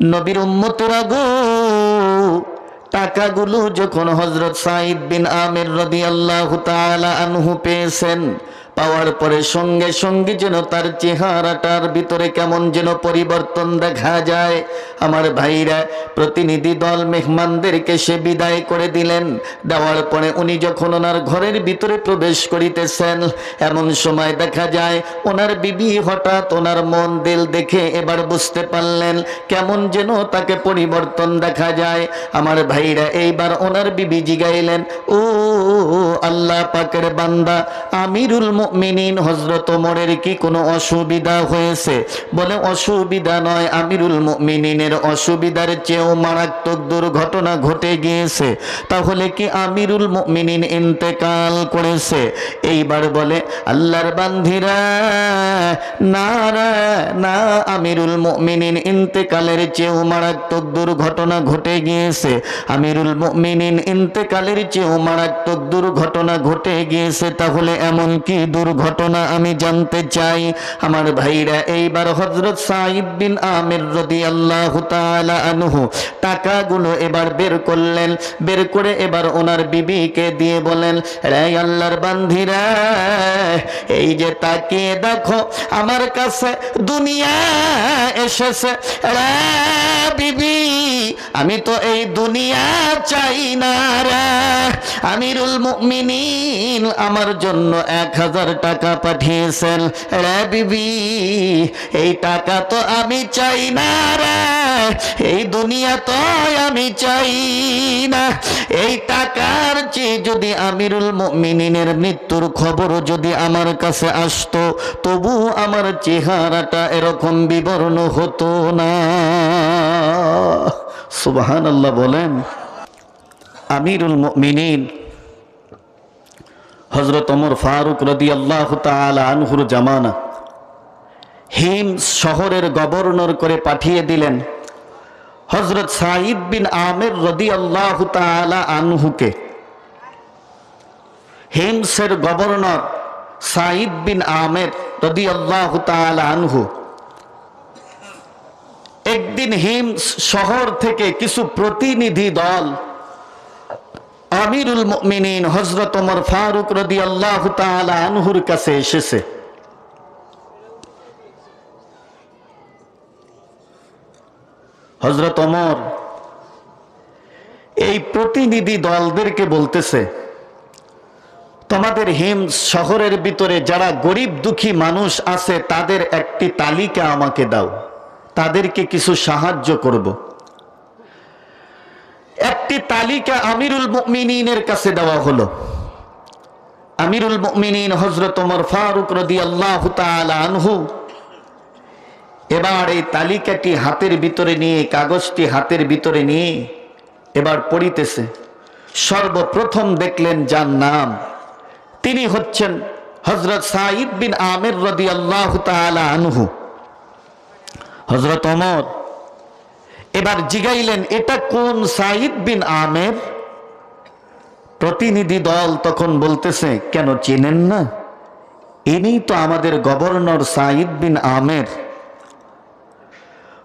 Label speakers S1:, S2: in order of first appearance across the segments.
S1: নবীর উম্মতরা গো, টাকাগুলো যখন হযরত সাঈদ বিন আমির রাদিয়াল্লাহু তাআলা আনহু পেয়েছেন, পাওয়ার পরে সঙ্গে সঙ্গে যেন তার চেহারাটার ভিতরে কেমন যেন পরিবর্তন দেখা যায়। আমার ভাইরা, প্রতিনিধি দল মেহমানদেরকে সে বিদায় করে দিলেন। দেওয়ার পরে উনি যখন ওনার ঘরের ভিতরে প্রবেশ করিতেছেন, এমন সময় দেখা যায় ওনার বিবি হঠাৎ ওনার মন দিল দেখে এবার বুঝতে পারলেন কেমন যেন তাকে পরিবর্তন দেখা যায়। আমার ভাইরা, এইবার ওনার বিবি জিগাইলেন, ও আল্লাহ পাকের বান্দা আমিরুল মুমিনিন হযরত ওমরের কি কোনো অসুবিধা হয়েছে? বলে, অসুবিধা নয়, আমিরুল মুমিনিনের অসুবিধার চেয়েও মারাত্মক দুর্ঘটনা ঘটে গিয়েছে। তাহলে কি আমিরুল মুমিনিন ইন্তেকাল করেছে? এইবার বলে, আল্লাহর বান্দিরা, না না, আমিরুল মুমিনিন ইন্তেকালের চেয়েও মারাত্মক দুর্ঘটনা ঘটে গিয়েছে। আমিরুল মুমিনিন ইন্তেকালের চেয়েও মারাত্মক দুর্ঘটনা ঘটে গিয়েছে। তাহলে এমন কি দুর্ঘটনা আমি জানতে চাই। আমার ভাইরা, এইবার হযরত সাঈদ বিন আমির রাদিয়াল্লাহু তাআলা আনহু টাকাগুলো এবার বের করলেন। বের করে এবার ওনার বিবিকে দিয়ে বলেন, রে আল্লাহর বান্দিরা, এই যে তাকিয়ে দেখো, আমার কাছে দুনিয়া এসেছে। রে বিবি, আমি তো এই দুনিয়া চাই না রে। আমিরুল মুমিনিন আমার জন্য 1000 টাকা পাঠিয়েছেন। রে বিবি, এই টাকা তো আমি চাই না রে, এই দুনিয়া তো আমি চাই না। এই টাকার চেয়ে যদি আমিরুল মুমিনিনের মৃত্যুর খবর যদি আমার কাছে আসতো, তবু আমার চেহারাটা এরকম বিবর্ণ হতো না। সুবহানাল্লাহ বলেন। আমিরুল মুমিনিন হযরত ওমর ফারুক রাদিয়াল্লাহু তাআলা আনহুর জামানা হিমস শহরের গভর্নর করে পাঠিয়ে দিলেন হযরত সাঈদ বিন আমির রাদিয়াল্লাহু তাআলা আনহুকে। হিমসের গভর্নর সাঈদ বিন আমির রাদিয়াল্লাহু তাআলা আনহু একদিন হিমস শহর থেকে কিছু প্রতিনিধি দল আমিরুল মুমিনিন হযরত ওমর ফারুক রাদিয়াল্লাহু তাআলা আনহুর কাছে এসেছে। হযরত ওমর এই প্রতিনিধি দলদেরকে বলতেছে, তোমাদের হিমস শহরের ভিতরে যারা গরিব দুঃখী মানুষ আছে তাদের একটি তালিকা আমাকে দাও, তাদেরকে কিছু সাহায্য করব। একটি তালিকা আমিরুল মুমিনিনের কাছে দেওয়া হলো। আমিরুল মুমিনিন হযরত ওমর ফারুক রাদিয়াল্লাহু তাআলা আনহু এবার এই তালিকাটি হাতের ভিতরে নিয়ে, কাগজটি হাতের ভিতরে নিয়ে এবার পড়িতেছে। সর্বপ্রথম দেখলেন যার নাম, তিনি হচ্ছেন হযরত সাঈদ বিন আমির রাদিয়াল্লাহু তাআলা আনহু। হযরত ওমর এবার জিগাইলেন, এটা কোন সাঈদ বিন আমির? প্রতিনিধি দল তখন বলতেছে, কেন চেনেন না? ইনি তো আমাদের গভর্নর সাঈদ বিন আমির।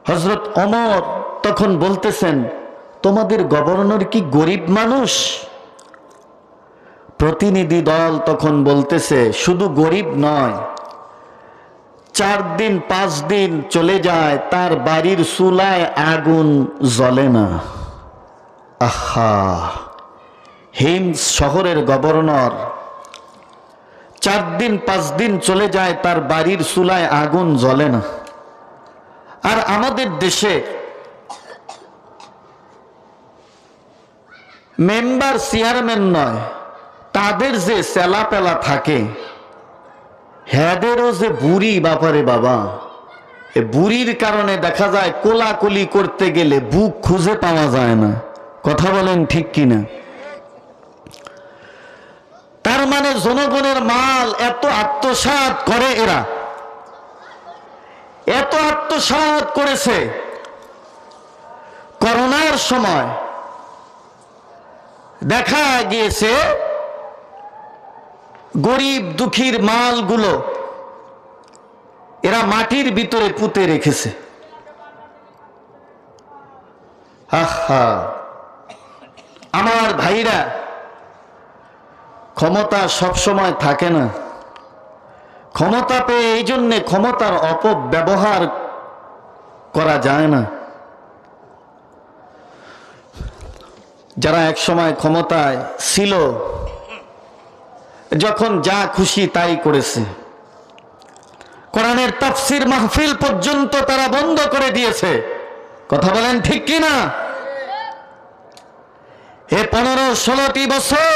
S1: হযরত ওমর তখন বলতেছেন, তোমাদের গভর্নর কি গরিব মানুষ? প্রতিনিধি দল তখন বলতেছে, শুধু গরিব নয়, 4 দিন 5 দিন চলে যায় তার বাড়ির চুলায় আগুন জ্বলে না। আহা, হিমস শহরের গভর্নর 4 দিন 5 দিন চলে যায় তার বাড়ির চুলায় আগুন জ্বলে না। আর আমাদের দেশে মেম্বার চেয়ারম্যান নয়, তাদের যে চেলাপেলা থাকে, হ্যাদেরও যে বুড়ি, বাপারে বাবা, এ বুড়ির কারণে দেখা যায় কোলাকুলি করতে গেলে বুক খুঁজে পাওয়া যায় না। কথা বলেন ঠিক কিনা? তার মানে জনগণের মাল এত আত্মসাৎ করে, এরা এত আত্মসাৎ করেছে। করোনার সময় দেখা গিয়েছে গরিব দুঃখীর মালগুলো এরা মাটির ভিতরে পুঁতে রেখেছে। আহা, আমার ভাইরা, ক্ষমতা সবসময় থাকে না। ক্ষমতা পেয়ে এই জন্যে ক্ষমতার অপব্যবহার করা যায় না। যারা এক সময় ক্ষমতায় ছিল, যখন যা খুশি তাই করেছে, কোরআনের তাফসীর মাহফিল পর্যন্ত তারা বন্ধ করে দিয়েছে। কথা বলেন ঠিক কি না? এ 15-16টি বছর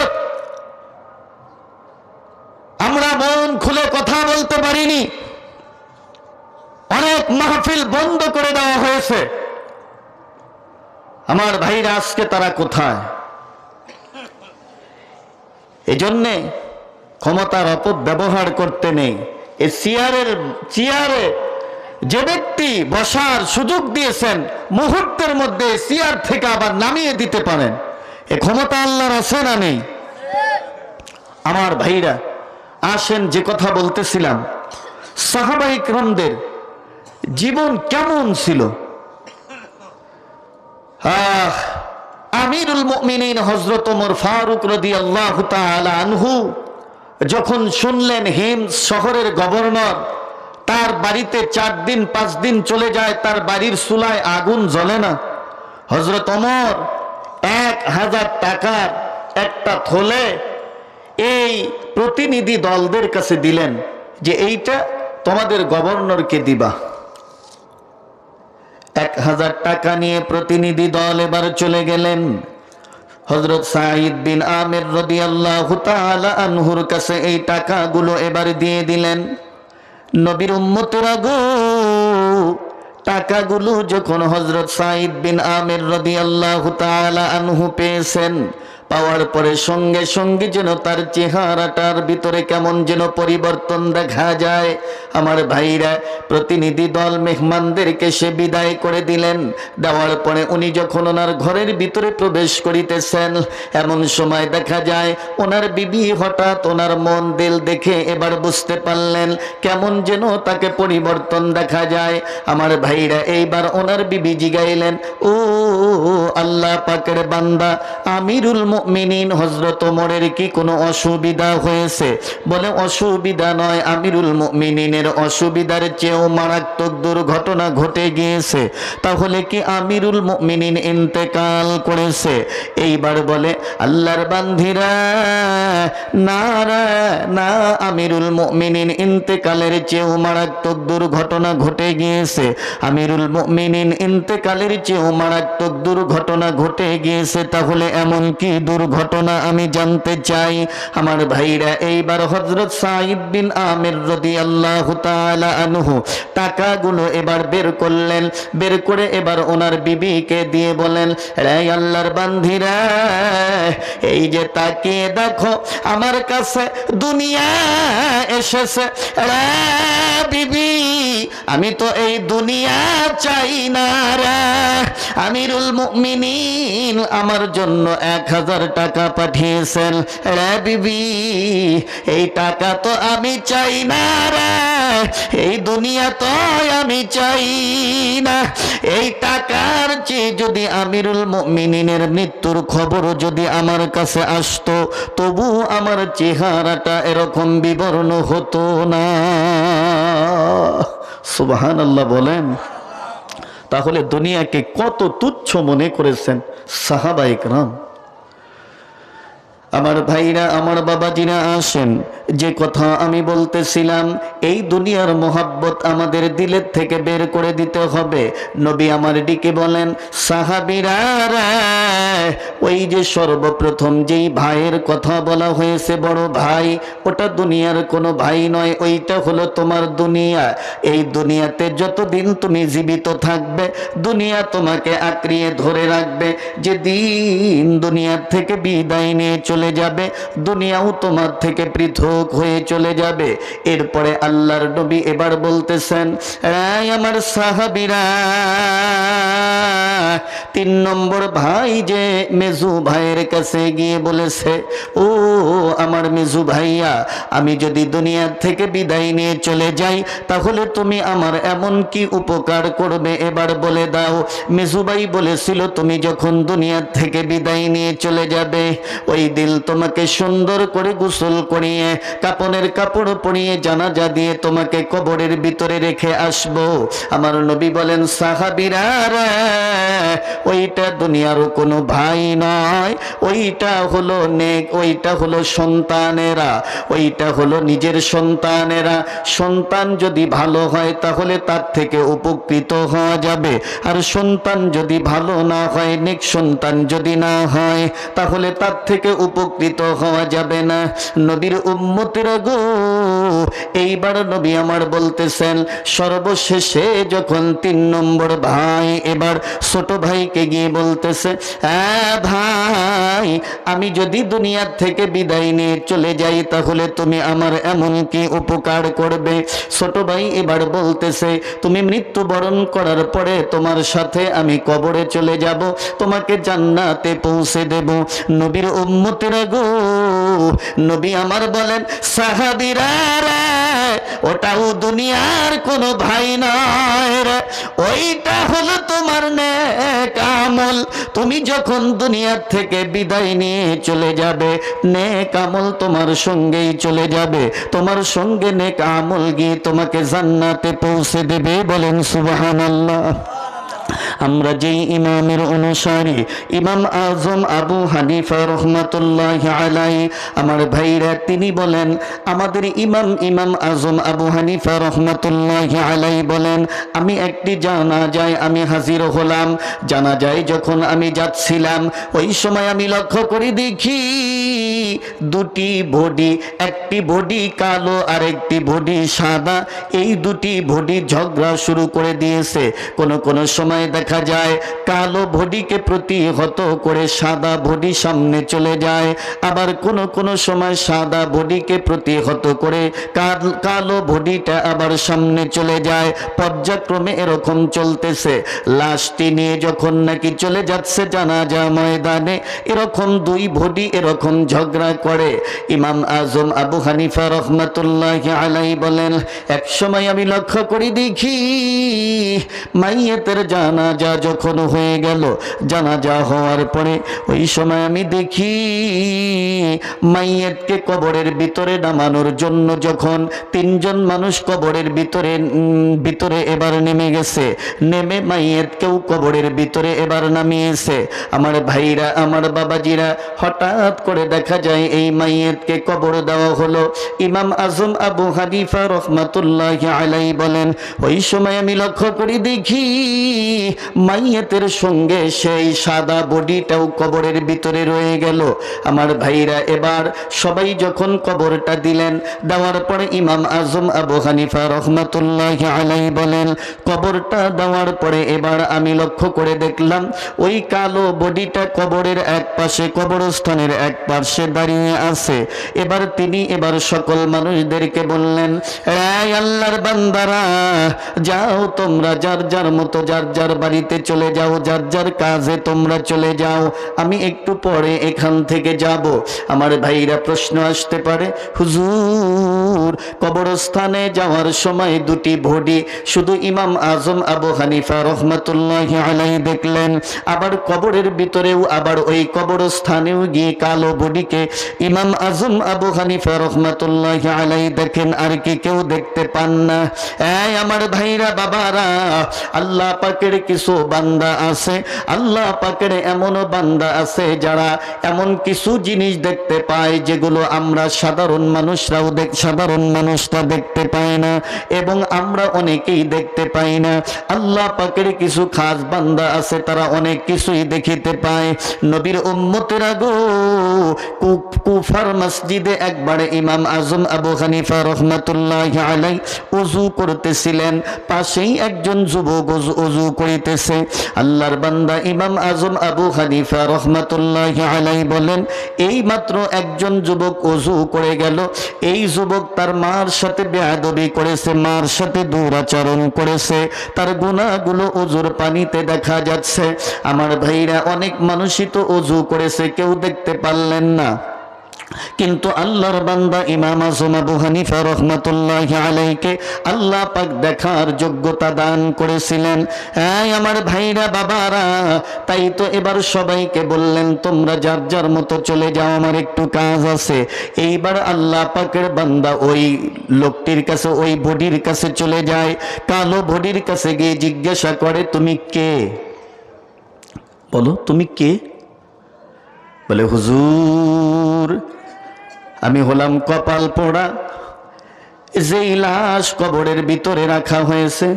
S1: আমরা মন খুলে কথা বলতে পারিনি। অনেক মাহফিল বন্ধ করে দেওয়া হয়েছে। আমার ভাইরা, আজকে তারা কোথায়? এজন্যে ক্ষমতার অপব্যবহার করতে নেই। এই চেয়ারে যে ব্যক্তি বসার সুযোগ দিয়েছেন, মুহূর্তের মধ্যে চেয়ার থেকে আবার নামিয়ে দিতে পারেন। এ ক্ষমতা আল্লাহর আছে না নেই? আমার ভাইরা, আসেন যে কথা বলতেছিলাম, সাহাবায়ে কেরামদের জীবন কেমন ছিল। আমিরুল মুমিনিন হযরত ওমর ফারুক রাদিয়াল্লাহু তাআলা আনহু যখন শুনলেন হিমস শহরের গভর্নর, তার বাড়িতে 4 দিন 5 দিন চলে যায়, তার বাড়ির চুলায় আগুন জ্বলে না, হযরত ওমর 1000 টাকার একটা থলে এই প্রতিনিধি দলদের কাছে দিলেন যে এইটা তোমাদের গভর্নরকে দিবা। 1000 টাকা নিয়ে প্রতিনিধি দল এবার চলে গেলেন হযরত সাঈদ বিন আমির রাদিয়াল্লাহু তাআলা আনহুর কাছে। এই টাকাগুলো এবার দিয়ে দিলেন। নবীর উম্মতরা গো, টাকাগুলো যখন হযরত সাঈদ বিন আমির রাদিয়াল্লাহু তাআলা আনহু পেয়েছেন, পাওয়ার পরে সঙ্গে সঙ্গে যেন তার চেহারাটার ভিতরে কেমন যেন পরিবর্তন দেখা যায়। আমার ভাইরা, প্রতিনিধি দল মেহমানদেরকে সে বিদায় করে দিলেন। দেওয়ার পরে উনি যখন ওনার ঘরের ভিতরে প্রবেশ করিতেছেন, এমন সময় দেখা যায় ওনার বিবি হঠাৎ ওনার মন দিল দেখে এবার বুঝতে পারলেন কেমন যেন তাকে পরিবর্তন দেখা যায়। আমার ভাইরা, এইবার ওনার বিবি জিগাইলেন, ও আল্লাহ পাকের বান্দা আমিরুল মুমিনিন হযরত ওমরের কি কোনো অসুবিধা হয়েছে? বলে অসুবিধা নয়, আমিরুল মুমিনিনের অসুবিধার চেয়েও মারাত্মক দুর্ঘটনা ঘটে গিয়েছে। তাহলে কি আমিরুল মুমিনিন ইন্তেকাল করেছে? এইবার বলে আল্লাহর বান্দিরা, না না, আমিরুল মুমিনিন ইন্তেকালের চেয়েও মারাত্মক দুর্ঘটনা ঘটে গিয়েছে। আমিরুল মুমিনিন ইন্তেকালের চেয়েও মারাত্মক দুর্ঘটনা ঘটে গিয়েছে। তাহলে এমন কি দুর্ঘটনা আমি জানতে চাই। আমার ভাইরা, এইবার হযরত সাঈদ বিন আমির রাদিয়াল্লাহু তাআলা আনহু টাকাগুলো এবার বের করলেন। বের করে এবার ওনার বিবিকে দিয়ে বলেন, রে আল্লাহর বান্দিরা, এই যে তাকিয়ে দেখো, আমার কাছে দুনিয়া এসেছে। রে বিবি, আমি তো এই দুনিয়া চাই না রে। আমিরুল মুমিনিন আমার জন্য 1000 টাকা পাঠিয়েছেন। রে বিবি, এই টাকা তো আমি চাই না রে, এই দুনিয়া তো আমি চাই না। এই টাকার চেয়ে যদি আমিরুল মুমিনিনের মৃত্যুর খবর যদি আমার কাছে আসতো, তবু আমার চেহারাটা এরকম বিবর্ণ হতো না। সুবহানাল্লাহ বলেন। তাহলে দুনিয়াকে কত তুচ্ছ মনে করেছেন সাহাবায়ে কেরাম। আমার ভাইরা, আমার বাবাজিরা, আসেন যে কথা আমি বলতেছিলাম, এই দুনিয়ার মোহাব্বত আমাদের দিলের থেকে বের করে দিতে হবে। নবী আমার দিকে বলেন, সাহাবীরা, ওই যে সর্বপ্রথম যেই ভাইয়ের কথা বলা হয়েছে, বড় ভাই, ওটা দুনিয়ার কোনো ভাই নয়, ওইটা হলো তোমার দুনিয়া। এই দুনিয়াতে যতদিন তুমি জীবিত থাকবে, দুনিয়া তোমাকে আঁকড়িয়ে ধরে রাখবে। যেদিন দুনিয়ার থেকে বিদায় নিয়ে চলে যাবে, দুনিয়াও তোমার থেকে পৃথক হয়ে চলে যাবে। এরপরে আল্লাহর নবী এবার বলতেছেন, আমার সাহাবীরা, তিন নম্বর ভাই যে মেজু ভাইয়ের কাছে গিয়ে বলেছে, ও আমার মেজু ভাইয়া, আমি যদি দুনিয়া থেকে বিদায় নিয়ে চলে যাই তাহলে তুমি আমার এমন কি উপকার করবে এবার বলে দাও। মেজু ভাই বলেছিল, তুমি যখন দুনিয়া থেকে বিদায় নিয়ে চলে যাবে ওই দিন তোমাকে সুন্দর করে গোসল করিয়ে কাপনের কাপড় পরিয়ে জানাজা দিয়ে তোমাকে কবরের ভিতরে রেখে আসবো। আমার নবী বলেন, সাহাবীরা রে, ওইটা দুনিয়ার কোনো ভাই নয়, ওইটা হলো নেক, ওইটা হলো সন্তানেরা, ওইটা হলো নিজের সন্তানেরা। সন্তান যদি ভালো হয় তাহলে তার থেকে উপকৃত হওয়া যাবে, আর সন্তান যদি ভালো না হয়, নেক সন্তান যদি না হয় তাহলে তার থেকে উপকৃত হওয়া যাবে না। নবীর উম্মতেরা গো, এইবার নবী আমার বলতেছেন, সর্বশেষে যখন তিন নম্বর ভাই এবার ছোট ভাইকে গিয়ে বলতেছে, হ্যাঁ ভাই, আমি যদি দুনিয়ার থেকে বিদায় নিয়ে চলে যাই তাহলে তুমি আমার এমন কি উপকার করবে। ছোট ভাই এবার বলতেছে, তুমি মৃত্যুবরণ করার পরে তোমার সাথে আমি কবরে চলে যাব, তোমাকে জান্নাতে পৌঁছে দেব। নবীর উম্মতেরা গো, নবী আমার বলেন, সাহাবীরা রে, ওটাও দুনিয়ার কোনো ভাই নয় রে, ওইটা হলো তোমার নেক আমল। তুমি যখন দুনিয়ার থেকে বিদায় নিয়ে চলে যাবে, নেক আমল তোমার সঙ্গেই চলে যাবে, তোমার সঙ্গে নেক আমল গিয়ে তোমাকে জান্নাতে পৌঁছে দেবে। বলেন সুবহানাল্লাহ। আমরা যেই ইমামের অনুসারী, ইমাম আজম আবু হানিফা রহমাতুল্লাহি আলাইহি, আমার ভাইরা তিনি বলেন, আমাদের ইমাম আজম আবু হানিফা রহমাতুল্লাহি আলাইহি বলেন, আমি একটি জানাজায় আমি হাজির হলাম। জানাজায় যখন আমি যাচ্ছিলাম ওই সময় আমি লক্ষ্য করে দেখি দুটি বডি, একটি বডি কালো আর একটি বডি সাদা, এই দুটি বডি ঝগড়া শুরু করে দিয়েছে। কোন সময় দেখা যায় কালো বডিকে প্রতিহত করে সাদা বডি সামনে চলে যায়, আবার কোন সময় সাদা বডিকে প্রতিহত করে কালো বডিটা আবার সামনে চলে যায়। পর্যায়ক্রমে এরকম চলতেছে। লাশটি নিয়ে যখন নাকি চলে যাচ্ছে জানাজা ময়দানে, এরকম দুই বডি এরকম ঝগড়া করে। ইমাম আজম আবু হানিফা রহমাতুল্লাহি আলাইহি বলেন, এক সময় আমি লক্ষ্য করে দেখি মাইয়াতের জানাজা যখন হয়ে গেল, জানাজা হওয়ার পরে ওই সময় আমি দেখি মাইয়াতকে কবরের ভিতরে নামানোর জন্য যখন তিনজন মানুষ কবরের ভিতরে এবার নেমে গেছে, নেমে মাইয়াতকেও কবরের ভিতরে এবার নামিয়েছে। আমার ভাইরা, আমার বাবাজিরা, হঠাৎ করে দেখা যায় এই মাইয়াতকে কবর দেওয়া হলো। ইমাম আজম আবু হানিফা রহমাতুল্লাহি আলাইহি বলেন, ওই সময় আমি লক্ষ্য করে দেখি মাইয়াতের সঙ্গে সেই সাদা বডিটাও কবরের ভিতরে রয়ে গেল। আমার ভাইরা, এবার সবাই যখন কবরটা দিলেন, দেওয়ার পরে ইমাম আজম আবু হানিফা রহমাতুল্লাহি আলাইহি বলেন, কবরটা দেওয়ার পরে এবার আমি লক্ষ্য করে দেখলাম ওই কালো বডিটা কবরের এক পাশে, কবরস্থানের এক পাশে দাঁড়িয়ে আছে। এবার তিনি সকল মানুষদেরকে বললেন, এই আল্লাহর বান্দারা, যাও তোমরা যার যার মতো যার যার বাড়িতে চলে যাও, যার যার কাজে তোমরা চলে যাও, আমি একটু পরে এখান থেকে যাব। আমার ভাইরা, প্রশ্ন আসতে পারে, হুজুর কবরস্থানে যাওয়ার সময় দুটি বডি শুধু ইমাম আজম আবু হানিফা রহমাতুল্লাহি আলাইহি দেখলেন, আবার কবরের ভিতরেও আবার ওই কবরস্থানেও গিয়ে কালো বডিকে ইমাম আজম আবু হানিফা রহমাতুল্লাহি আলাইহি দেখেন, আর কি কেউ দেখতে পান না? এই আমার ভাইরা, বাবারা, আল্লাহ পাকের কিছু বান্দা আছে, আল্লাহ পাকের এমনও বান্দা আছে যারা এমন কিছু জিনিস দেখতে পায় যেগুলো আমরা সাধারণ মানুষরা দেখতে পায় না, এবং আমরা অনেকেই দেখতে পাই না। আল্লাহ পাকের কিছু খাস বান্দা আছে, তারা অনেক কিছুই দেখিতে পায়। নবীর উম্মতেরা গো, কুফার মসজিদে একবারে ইমাম আজম আবু হানিফা রহমাতুল্লাহি আলাইহি ওযু করতেছিলেন, পাশেই একজন যুবক ওযু করিতেছে। আল্লাহর বান্দা ইমাম আজম আবু হানিফা রহমাতুল্লাহি আলাইহি বলেন, এই মাত্র একজন যুবক ওযু করে গেল। এই যুবক তার মার সাথে বেয়াদবি করেছে, মার সাথে দুরাচরণ করেছে, তার গুনাহগুলো ওযুর পানিতে দেখা যাচ্ছে। আমার ভাইরা, অনেক মানুষই তো ওযু করেছে, কেউ দেখতে পারলেন না, কিন্তু আল্লাহর বান্দা ইমাম আজম আবু হানিফা রহমাতুল্লাহি আলাইহিকে আল্লাহ পাক দেখার যোগ্যতা দান করেছিলেন। এই আমার ভাইরা, বাবারা, তাই তো এবার সবাইকে বললেন, তোমরা যার যার মতো চলে যাও, আমার একটু কাজ আছে। এইবার আল্লাহ পাকের বান্দা ওই লোকটির কাছে, ওই বডির কাছে চলে যায়। কালো বডির কাছে গিয়ে জিজ্ঞাসা করে, তুমি কে? বলো, তুমি কে? বলে, হুজুর, আমি হলাম কপাল পোড়া, যেই লাশ কবরের ভিতরে রাখা হয়েছে,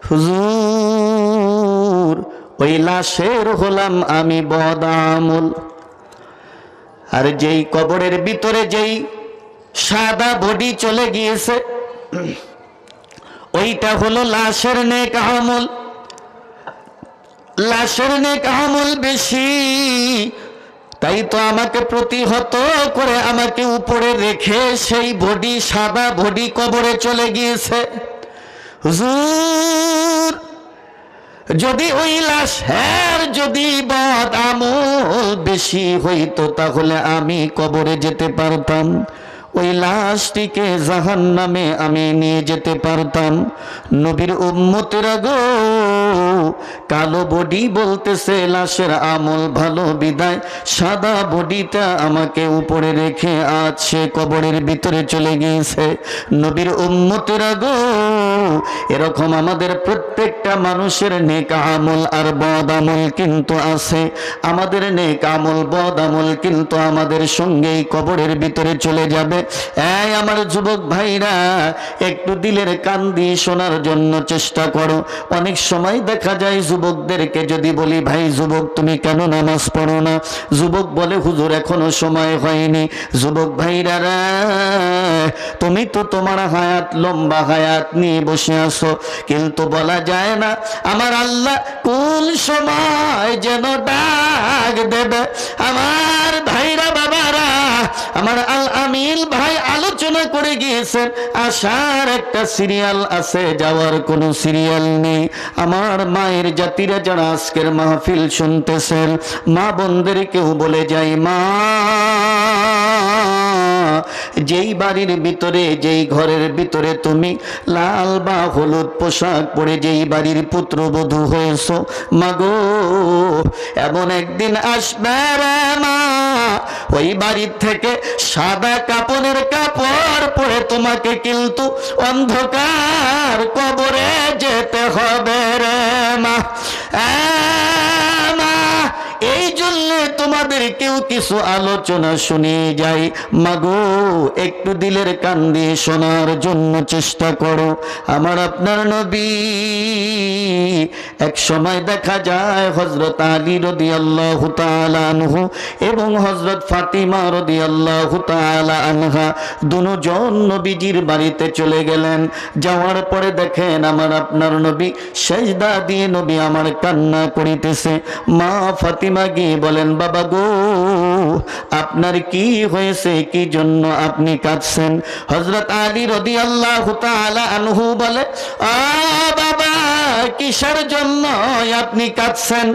S1: হুজুর, ওই লাশের হলাম আমি বদামল। আর যেই কবরের ভিতরে যেই সাদা বডি চলে গিয়েছে, ওইটা হলো লাশের নেক আমল। লাশের নেক আমল বেশি, তাই তো আমাকে প্রতিহত করে আমাকে উপরে রেখে সেই বডি, সাদা বডি কবরে চলে গিয়েছে। হুজুর, যদি ওই লাশের যদি বদ আমল বেশি হইতো, তাহলে আমি কবরে যেতে পারতাম, ওই লাশটিকে জাহান্নামে আমি নিয়ে যেতে পারতাম। নবীর উম্মতেরা গো, কালো বডি বলতেছে লাশের আমল ভালো বিদায় সাদা বডিটা আমাকে উপরে রেখে আজ সে কবরের ভিতরে চলে গিয়েছে। নবীর উম্মতেরা গো, এরকম আমাদের প্রত্যেকটা মানুষের নেক আমল আর বদ আমল কিন্তু আছে। আমাদের নেক আমল, বদ আমল কিন্তু আমাদের সঙ্গেই কবরের ভিতরে চলে যাবে। এই আমার যুবক ভাইরা, একটু দিলের কান দিয়ে শোনার জন্য চেষ্টা করো। অনেক সময় দেখা যায় যুবকদেরকে যদি বলি, ভাই যুবক, তুমি কেন নামাজ পড়ো না? যুবক বলে, হুজুর, এখনো সময় হয়নি। যুবক ভাইরা, তুমি তো তোমার হায়াত, লম্বা হায়াত নিয়ে বসে আছো, কিন্তু বলা যায় না আমার আল্লাহ কোন সময় যেন ডাক দেবে। আমার ভাইরা, বাবারা, আমার আল আমিল ভাই আলোচনা করে গিয়েছেন, আসার একটা সিরিয়াল আছে, যাওয়ার কোনো সিরিয়াল নেই। আমার মায়ের জাতিরা যারা আজকের মাহফিল শুনতেছেন, মা বোনদেরকেও বলে যাই, মা, যেই বাড়ির ভিতরে, যেই ঘরের ভিতরে তুমি লাল বা হলুদ পোশাক পরে যেই বাড়ির পুত্রবধূ হয়েছ, মাগো, এমন একদিন আসবে রে মা, ওই বাড়ির থেকে সাদা কাপড়ের কাপড় পরে তোমাকে কিন্তু অন্ধকার কবরে যেতে হবে রে মা। এই জন্য তোমাদের কেউ কিছু আলোচনা শুনে যাই, মাগো, একটু দিলের কান দিয়ে শোনার জন্য চেষ্টা করো। আমার আপনার নবী, এক সময় দেখা যায় হযরত আলী রাদিয়াল্লাহু তাআলা আনহু এবং হযরত ফাতিমা রাদিয়াল্লাহু তাআলা আনহা দুজন নবীজির বাড়িতে চলে গেলেন। যাওয়ার পরে দেখেন আমার আপনার নবী সেজদা দিয়ে নবী আমার কান্না করিতেছে। মা ফাতিমা গিয়ে বলেন, বাবা গো, আপনার কি হয়েছে, কি জন্য আপনি কাঁদছেন? হযরত আলী রাদিয়াল্লাহু তাআলা আনহু বলে, আ বাবা, কিসের জন্য আপনি কাঁদছেন?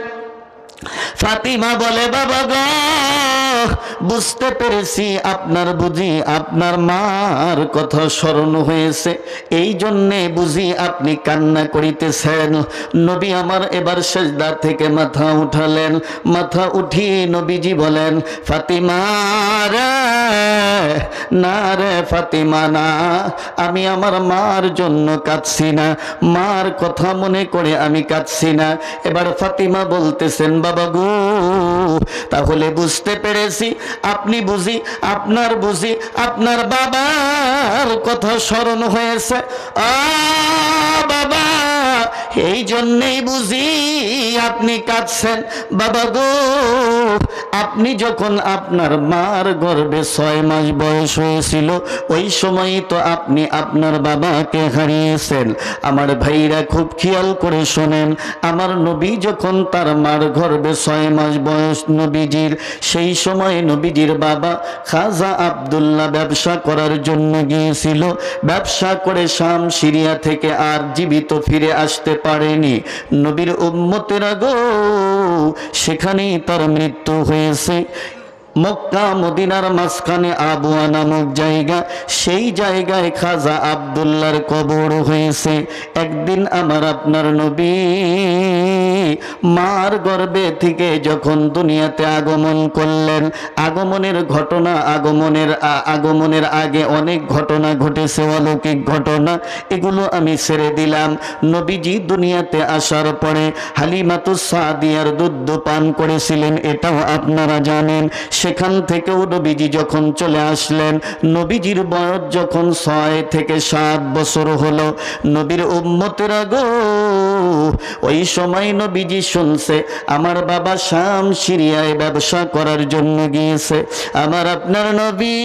S1: ফাতিমা বলে, বাবা গো, বুঝতে পেরেছি আপনার বুঝি আপনার মার কথা স্মরণ হয়েছে, এই জন্যে বুঝি আপনি কান্না করিতেছেন। নবী আমার এবার সেজদা থেকে মাথা উঠালেন। মাথা উঠিয়ে নবীজি বলেন, ফাতিমা রে, না রে ফাতিমা, না, আমি আমার মার জন্য কাঁদছি না, মার কথা মনে করে আমি কাঁদছি না। এবার ফাতিমা বলতেছেন, বাবা গো, তাহলে বুঝতে পেরেছি আপনি বুঝি আপনার বাবার কথা স্মরণ হয়েছে। বাবা, এই জন্যেই বুঝি আপনি কাঁদছেন। বাবা গো, আপনি যখন আপনার মার গর্ভে 6 মাস বয়স হয়েছিল, ওই সময়ই তো আপনি আপনার বাবাকে হারিয়েছেন। আমার ভাইরা খুব খেয়াল করে শোনেন, আমার নবী যখন তার মার গর্ভে 6 মাস বয়স নবীজির, সেই সময় নবীজির বাবা খাজা আব্দুল্লাহ ব্যবসা করার জন্য গিয়েছিল। ব্যবসা করে শাম সিরিয়া থেকে আর জীবিত ফিরে আসতে পারেনি। নবীর উম্মতেরা গো, সেখানেই তার মৃত্যু হয়েছে। মক্কা মদিনার মাঝখানে আবুয়া নামক জায়গা, সেই জায়গায় খাজা আব্দুল্লাহর কবর হয়েছে। একদিন আমার আপনার নবী মার গর্ভে থেকে যখন দুনিয়াতে আগমন করলেন, আগমনের ঘটনা, আগমনের আগে অনেক ঘটনা ঘটেছে, অলৌকিক ঘটনা, এগুলো আমি ছেড়ে দিলাম। নবীজি দুনিয়াতে আসার পরে হালিমাতুস সাদিয়ার দুধ পান করেছিলেন, এটাও আপনারা জানেন। সেখান থেকেও নবীজি যখন চলে আসলেন, নবীজির বয়স যখন 6 থেকে 7 বছর হলো, নবীর উম্মতেরা গো, ওই সময় নবীজি শুনছে আমার বাবা শাম সিরিয়ায় ব্যবসা করার জন্য গিয়েছে। আমার আপনার নবী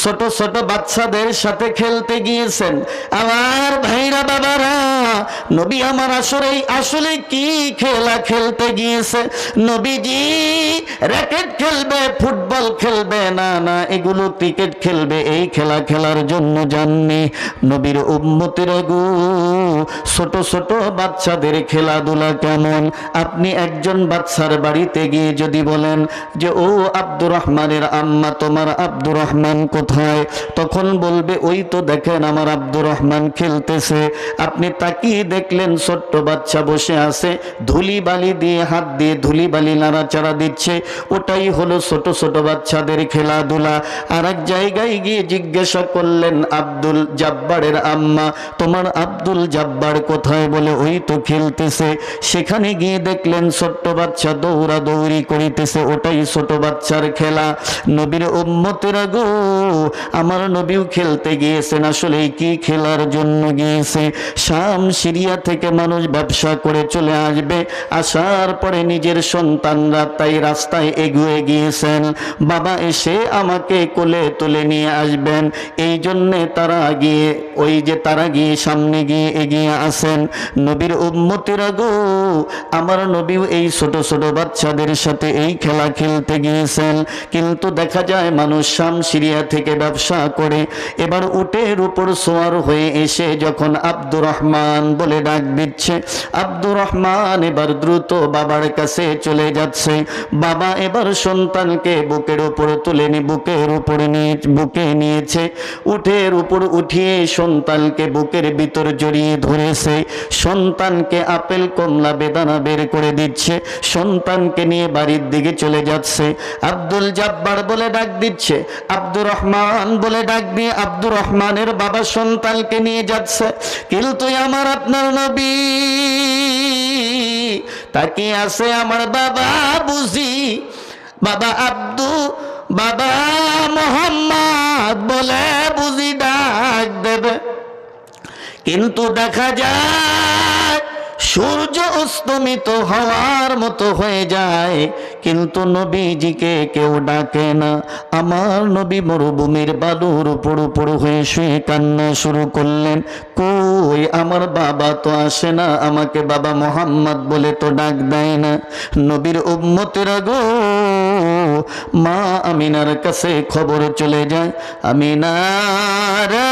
S1: ছোট ছোট বাচ্চাদের সাথে খেলতে গিয়েছেন। আমার ভাইরা বাবারা, নবী আমার আসলে কি খেলা খেলতে গিয়েছে? নবীজি র্যাকেট খেলবে, ফুটবল খেলবে না, না, এগুলো ক্রিকেট খেলবে, এই খেলা খেলার জন্য যাননি। নবীর উম্মতেরা গো, ছোট ছোট বাচ্চাদের খেলাধুলা কেমন? আপনি একজন বাচ্চার বাড়িতে গিয়ে যদি বলেন যে ও আব্দুর রহমানের আম্মা, তোমার আব্দুর রহমান কোথায়? তখন বলবে ওই তো দেখেন আমার আব্দুর রহমান খেলতেছে। আপনি তাকিয়ে দেখলেন ছোট্ট বাচ্চা বসে আছে, ধুলি বালি দিয়ে হাত দিয়ে ধুলি বালি নাড়াচাড়া দিচ্ছে, ওটাই হলো ছোট ছোট বাচ্চাদের খেলাধুলা। আর এক জায়গায় গিয়ে জিজ্ঞাসা করলেন আব্দুল জব্বারের আম্মা, তোমার আব্দুল জব্বার কোথায়? বলে ওই তো খেলতেছে। সেখানে গিয়ে দেখলেন ছোট্ট বাচ্চা দৌড়াদৌড়ি করিতেছে, ওটাই ছোট বাচ্চার খেলা। নবীর উম্মতেরা গো, আমার নবীও খেলতে গিয়েছেন। আসলে কি খেলার জন্য গিয়েছে? শাম সিরিয়া থেকে মানুষ ব্যবসা করে চলে আসবে, আসার পরে নিজের সন্তানরা তাই রাস্তায় এগিয়ে গিয়েছেন, বাবা এসে আমাকে কোলে তুলে নিয়ে আসবেন, এই জন্যে তারা গিয়ে সামনে গিয়ে এগিয়ে আসেন। নবীর উম্মতেরা গো, আমার নবীও এই ছোট ছোট বাচ্চাদের সাথে এই খেলা খেলতে গিয়েছেন। কিন্তু দেখা যায় মানুষ শাম সিরিয়া থেকে ব্যবসা করে এবার উটের উপর সোয়ার হয়ে এসে যখন আব্দুর রহমান বলে ডাক দিচ্ছে, আব্দুর রহমান এবার দ্রুত বাবার কাছে চলে যাচ্ছে। বাবা এবার সন্তানকে বুকের উপর তুলে বুকে নিয়েছে, উটের উপর উঠিয়ে সন্তানকে বুকের ভিতর জড়িয়ে ধরেছে, সন্তানকে আপেল কমলা বেদানা বের করে দিচ্ছে, সন্তানকে নিয়ে বাড়ির দিকে চলে যাচ্ছে। আব্দুল জব্বার বলে ডাক দিচ্ছে, আব্দুর রহমান বলে ডাক দিয়ে আব্দুর রহমানের বাবা সন্তানকে নিয়ে যাচ্ছে। কিন্তু আমার আপনার নবী তাকে আছে আমার বাবা বুঝি, বাবা বাবা মোহাম্মদ বলে বুঝি ডাক দেবে। কিন্তু দেখা যায় সূর্য অস্তমিত হওয়ার মতো হয়ে যায়, কিন্তু নবীজিকে কেউ ডাকে না। আমার নবী মরুভূমির বালুর উপর হয়ে শুয়ে কান্না শুরু করলেন, কই আমার বাবা তো আসে না, আমাকে বাবা মোহাম্মদ বলে তো ডাক দেয় না। নবীর উম্মতেরা গো, মা আমিনার কাছে খবর চলে যায়, আমিনা রে,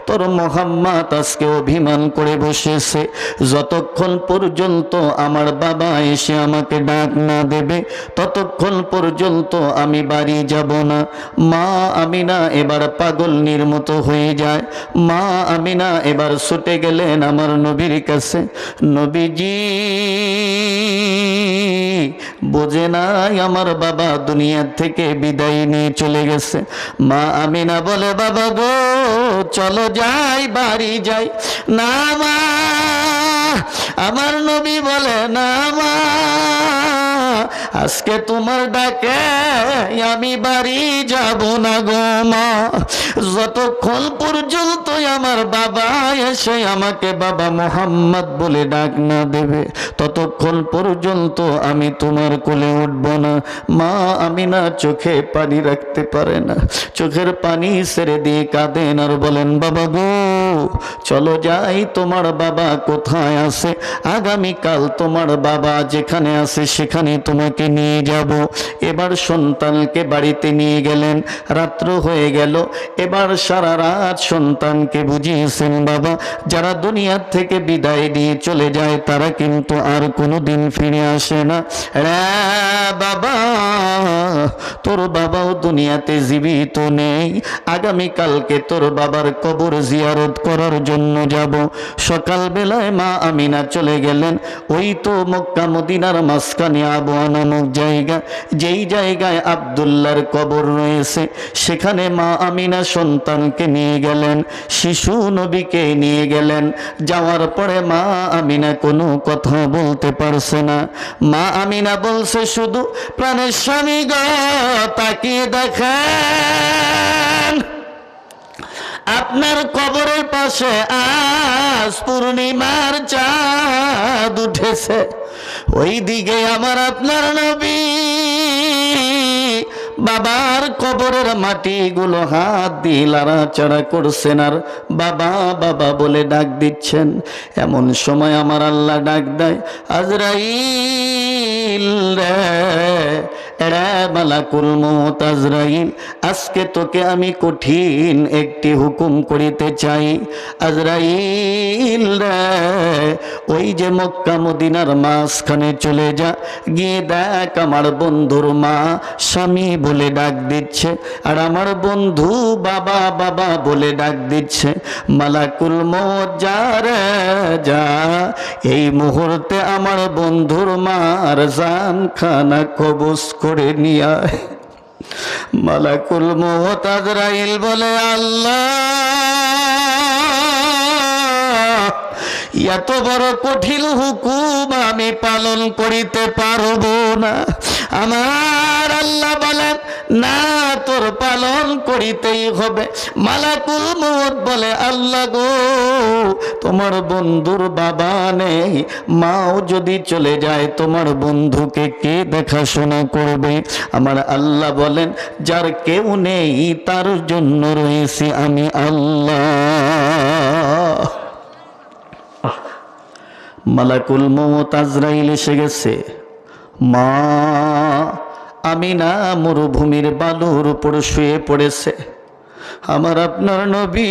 S1: তোর মোহাম্মদ আজকে অভিমান করে বসেছে, যতক্ষণ পর্যন্ত আমার বাবা এসে আমাকে ডাক না দেবে ততক্ষণ পর্যন্ত আমি বাড়ি যাব না। মা আমিনা এবার পাগলনির মতো হয়ে যায়। মা আমিনা এবার ছুটে গেলেন আমার নবীর কাছে। নবীজি বোঝে নাই আমার বাবা দুনিয়া থেকে বিদায় নিয়ে চলে গেছে। মা আমিনা বলে, বাবা গো চলো যাই, বাড়ি যাই। না মা, আমার নবী বলে, না মা, আজকে তোমার ডাকে আমি বাড়ি যাব না গো মা। যতক্ষণ পর্যন্ত আমার বাবা এসে আমাকে বাবা মোহাম্মদ বলে ডাক না দেবে, ততক্ষণ পর্যন্ত আমি তোমার কোলে উঠব না। মা আমিনা চোখে পানি রাখতে পারে না, চোখের পানি ছেড়ে দিয়ে কাঁদেন আর বলেন, বাবা গো চলো যাই, তোমার বাবা কোথায় আছে, আগামীকাল তোমার বাবা যেখানে আছে সেখানে তোমাকে নিয়ে যাব। এবার সন্তানকে বাড়িতে নিয়ে গেলেন, রাত্র হয়ে গেল। এবার সারা রাত সন্তানকে বুঝিয়েছেন, বাবা যারা দুনিয়ার থেকে বিদায় দিয়ে চলে যায় তারা কিন্তু আর কোনোদিন ফিরে আসে না। রে বাবা, তোর বাবাও দুনিয়াতে জীবিত নেই, আগামীকালকে তোর বাবার কবর জিয়ারত করার জন্য যাব। সকালবেলায় মা আমিনা চলে গেলেন ওই তো মক্কা মদিনার মাঝখানে আবওয়া নামক জায়গা, যেই জায়গায় আব্দুল্লাহর কবর রয়েছে, সেখানে মা আমিনা সন্তানকে নিয়ে গেলেন, শিশু নবীকে নিয়ে গেলেন। যাওয়ার পরে মা আমিনা কোনো কথা বলতে পারছে না। মা আমিনা বলছে শুধু, প্রাণের স্বামী গো তাকিয়ে দেখেন, আপনার কবরের পাশে আজ পূর্ণিমার চাঁদ উঠেছে, ওই দিকে আমার আপনার নবী বাবার কবরের মাটিগুলো হাত দিয়ে লাড়াচাড়া করছেন আর বাবা বাবা বলে ডাক দিচ্ছেন। এমন সময় আমার আল্লাহ ডাক দেয়, আজরাইল রে, এরা মালাকুল মউত আজরাইল, আজকে তোকে আমি কঠিন একটি হুকুম করিতে চাই। আজরাইল রে, ওই যে মক্কা মদিনার মাঝখানে চলে যা, গিয়ে দেখ আমার বন্ধুর মা স্বামী বলে ডাক দিচ্ছে, আর আমার বন্ধু বাবা বাবা বলে ডাক দিচ্ছে। মালাকুল মউত যা রে যা, এই মুহূর্তে আমার বন্ধুর মার জান খানা কবজ করে নিয়ে আয়। মালাকুল মউত আজরাইল বলে, আল্লাহ এত বড় কঠিন হুকুম আমি পালন করিতে পারব না। আমার আল্লাহ বলেন, না তোর পালন করিতেই হবে। মালাকুল মউত বলে, আল্লাহ গো তোমার বন্ধুর বাবা নেই, মাও যদি চলে যায় তোমার বন্ধুকে কে দেখাশোনা করবে? আমার আল্লাহ বলেন, যার কেউ নেই তার জন্য রয়েছে আমি আল্লাহ। মালাকুল মউত আজরাইল এসে গেছে। মা আমিনা মরুভূমির বালুর উপর শুয়ে পড়েছে। আমার আপনার নবী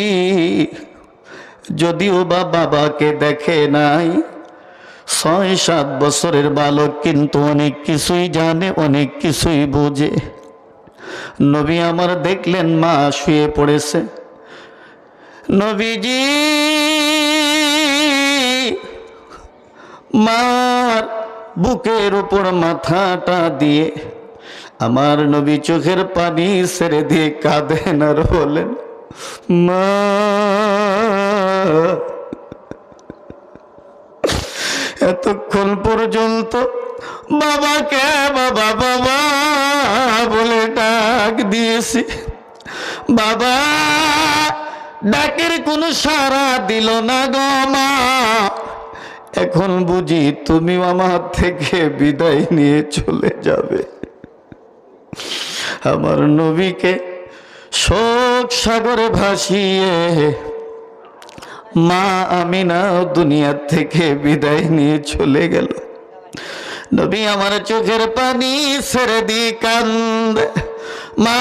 S1: যদিও বা বাবাকে দেখে নাই, ৬-৭ বছরের বালক, কিন্তু অনেক কিছুই জানে, অনেক কিছুই বোঝে। নবী আমার দেখলেন মা শুয়ে পড়েছে। নবীজি মার বুকের উপর মাথাটা দিয়ে, আমার নবী চোখের পানি ছেড়ে দিয়ে কাঁদেন আর বলেন, মা এতক্ষণ পর্যন্ত বাবাকে বাবা বাবা বলে ডাক দিয়েছি, বাবা ডাকের কোনো সাড়া দিল না গো মা। এখন বুঝি তুমি আমার থেকে বিদায় নিয়ে চলে যাবে। আমার নবীকে শোক সাগরে ভাসিয়ে মা আমিনা দুনিয়া থেকে বিদায় নিয়ে চলে গেল। নবী আমার চোখের পানি ছেড়ে দিয়ে কান্দে। মা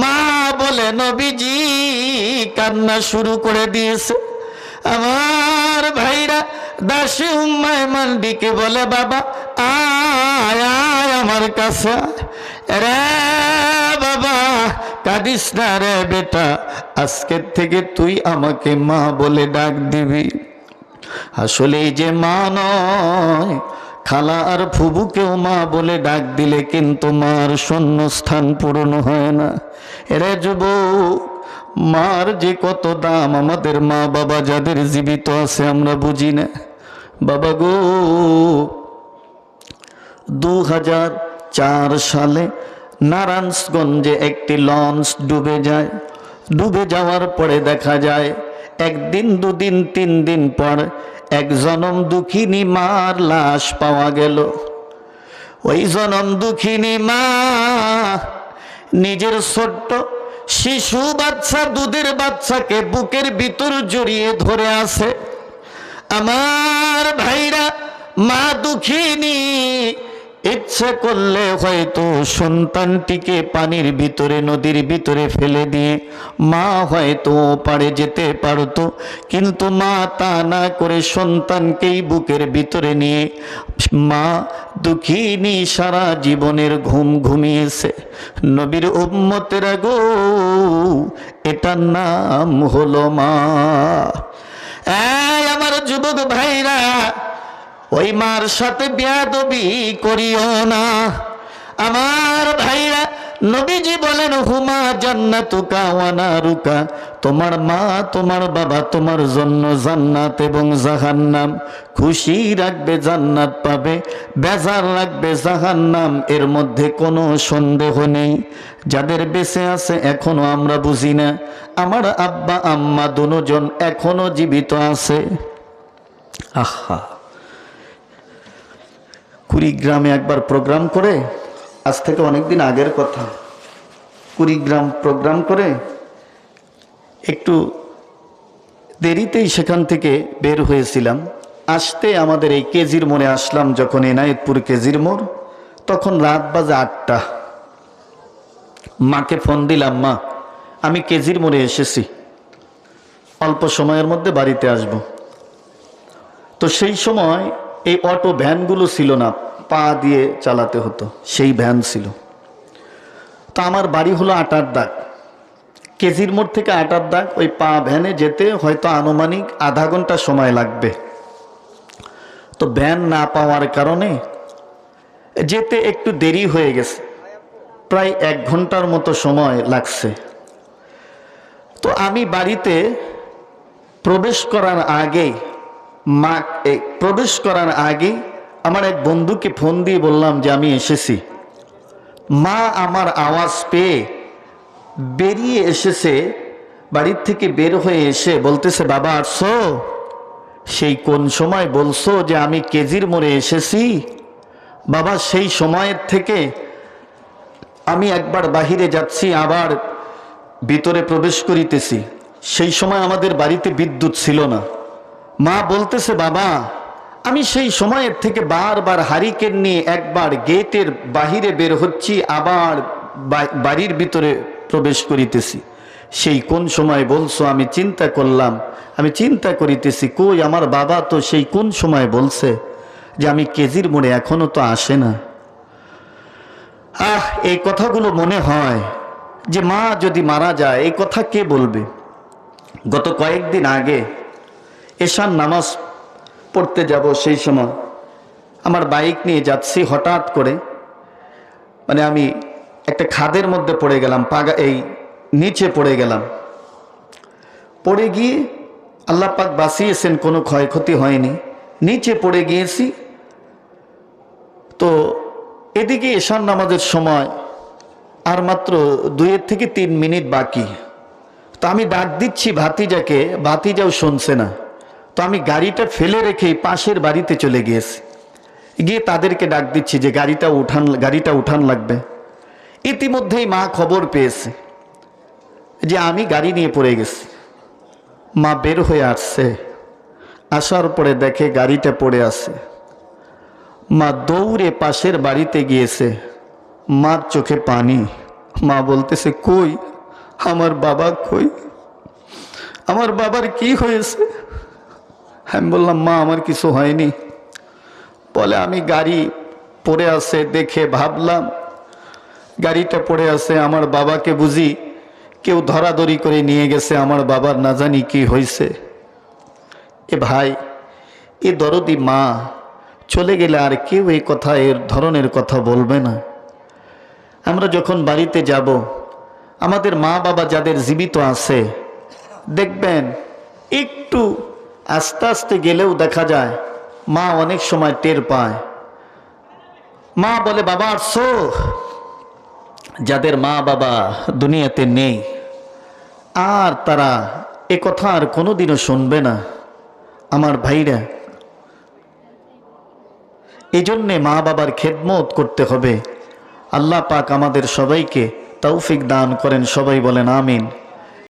S1: মা বলে নবীজি কান্না শুরু করে দিয়েছে। আমার ভাইরা দাসী উম্মায় মান্ডিকে বলে, বাবা আয় আয় আমার কাছে রে বাবা, কাঁদিস না রে বেটা, আজকের থেকে তুই আমাকে মা বলে ডাক দিবি। আসলে এই যে মা নয়, খালা আর ফুবুকেও মা বলে ডাক দিলে কিন্তু মার শূন্যস্থান পূরণ হয় না। এরে যুবক, মার যে কত দাম, আমাদের মা বাবা যাদের জীবিত আছে আমরা বুঝি না। বাবা গো, 2004 সালে নারায়ণগঞ্জে একটি লঞ্চ ডুবে যায়। ডুবে যাওয়ার পরে দেখা যায় একদিন, দুদিন, 3 দিন পর এক জনম দুঃখিনী মার লাশ পাওয়া গেল। ওই জনম দুঃখিনী মা নিজের ছোট্ট শিশু বাচ্চা, দুধের বাচ্চাকে বুকের ভিতর জড়িয়ে ধরে আছে। আমার ভাইরা, মা দুঃখিনী ইচ্ছে করলে হয়তো সন্তানটিকে পানির ভিতরে, নদীর ভিতরে ফেলে দিয়ে মা হয়তো পারে যেতে পারতো, কিন্তু মা তা না করে সন্তানকেই বুকের ভিতরে নিয়ে মা দুঃখিনী সারা জীবনের ঘুম ঘুমিয়েছে। নবীর উম্মতেরা গো, এটার নাম হলো মা। আমার যুবক ভাইরা, ওই মার সাথে বেয়াদবি করিও না। আমার ভাইরা, নবীজি বলেন হুমা জান্নাতুকা ওয়া নারুকা, তোমার মা, তোমার বাবা তোমার জন্য জান্নাত এবং জাহান্নাম। খুশি রাখবে জান্নাত পাবে, বেজার রাখবে জাহান্নাম, এর মধ্যে কোনো সন্দেহ নেই। যাদের বেঁচে আছে এখনো আমরা বুঝি না, আমার আব্বা আম্মা দুজন এখনো জীবিত আছে। আহা, কুড়িগ্রামে একবার প্রোগ্রাম করে, আজ থেকে অনেকদিন আগের কথা, কুড়িগ্রাম প্রোগ্রাম করে একটু দেরিতেই সেখান থেকে বের হয়েছিলাম। আসতে আমাদের এই কেজির মোড়ে আসলাম, যখন এনায়েতপুর কেজির মোড়, তখন রাত বাজে 8টা। মাকে ফোন দিলাম, মা আমি কেজির মোড়ে এসেছি, অল্প সময়ের মধ্যে বাড়িতে আসব। তো সেই সময় এই অটো ভ্যানগুলো ছিল না, পা দিয়ে চালাতে হতো, সেই ভ্যান ছিল। তো আমার বাড়ি হলো আটার দাগ, কেজির মোড় থেকে আটার দাগ ওই পা ভ্যানে যেতে হয়তো আনুমানিক আধা ঘন্টা সময় লাগবে। তো ভ্যান না পাওয়ার কারণে যেতে একটু দেরি হয়ে গেছে, প্রায় 1 ঘন্টার মতো সময় লাগছে। তো আমি বাড়িতে প্রবেশ করার আগেই আমার এক বন্ধুকে ফোন দিয়ে বললাম যে আমি এসেছি। মা আমার আওয়াজ পেয়ে বেরিয়ে এসেছে, বাড়ির থেকে বের হয়ে এসে বলতেছে, বাবা আসছো? সেই কোন সময় বলছো যে আমি কেজির মোড়ে এসেছি? বাবা সেই সময়ের থেকে আমি একবার বাহিরে যাচ্ছি, আবার ভিতরে প্রবেশ করিতেছি। সেই সময় আমাদের বাড়িতে বিদ্যুৎ ছিল না। মা বলতেছে, বাবা আমি সেই সময়ের থেকে বারবার হারিকেন নিয়ে একবার গেটের বাহিরে বের হচ্ছি, আবার বাড়ির ভিতরে প্রবেশ করিতেছি। সেই কোন সময় বলছো? আমি চিন্তা করলাম, আমি চিন্তা করিতেছি, কই আমার বাবা তো সেই কোন সময় বলছে যে আমি কেজির মোড়ে, এখনো তো আসে না। এই কথাগুলো মনে হয় যে মা যদি মারা যায় এই কথা কে বলবে? গত কয়েকদিন আগে এশার নামাজ পড়তে যাব, সেই সময় আমার বাইক নিয়ে যাচ্ছি, হঠাৎ করে মানে আমি একটা খাদের মধ্যে পড়ে গেলাম, এই নিচে পড়ে গেলাম। পড়ে গিয়ে আল্লাহ পাক বাঁচিয়েছেন, কোনো ক্ষয়ক্ষতি হয়নি। নিচে পড়ে গিয়েছি। তো এদিকে এশার নামাজের সময় আর মাত্র 2 থেকে 3 মিনিট বাকি। তো আমি ডাক দিচ্ছি ভাতিজাকে, ভাতিজাও শুনছে না। তো আমি গাড়িটা ফেলে রেখে পাশের বাড়িতে চলে গিয়েছি, গিয়ে তাদেরকে ডাক দিচ্ছি যে গাড়িটা উঠান লাগবে। ইতিমধ্যেই মা খবর পেয়েছে যে আমি গাড়ি নিয়ে পড়ে গেছি। মা বের হয়ে আসছে, আসার পরে দেখে গাড়িটা পড়ে আছে। মা দৌড়ে পাশের বাড়িতে গিয়েছে, মার চোখে পানি। মা বলতেছে, কই আমার বাবা, কই আমার বাবার কি হয়েছে? আমি বললাম, মা আমার কিছু হয়নি। বলে, আমি গাড়ি পড়ে আছে দেখে ভাবলাম গাড়িটা পড়ে আছে, আমার বাবাকে বুঝি কেউ ধরাধরি করে নিয়ে গেছে, আমার বাবার না জানি কি হয়েছে। এ ভাই, এ দরদি মা চলে গেলে আর কেউ এই কথা, এর ধরনের কথা বলবে না। আমরা যখন বাড়িতে যাব, আমাদের মা বাবা যাদের জীবিত আছে, দেখবেন একটু আস্তে আস্তে গেলেও দেখা যায় মা অনেক সময় টের পায়। মা বলে, বাবা আসছো? যাদের মা বাবা দুনিয়াতে নেই আর তারা এ কথা আর কোনোদিনও শুনবে না আমার ভাইরা। এজন্যে মা বাবার খেদমত করতে হবে। আল্লাহ পাক আমাদের সবাইকে তৌফিক দান করেন, সবাই বলেন আমিন।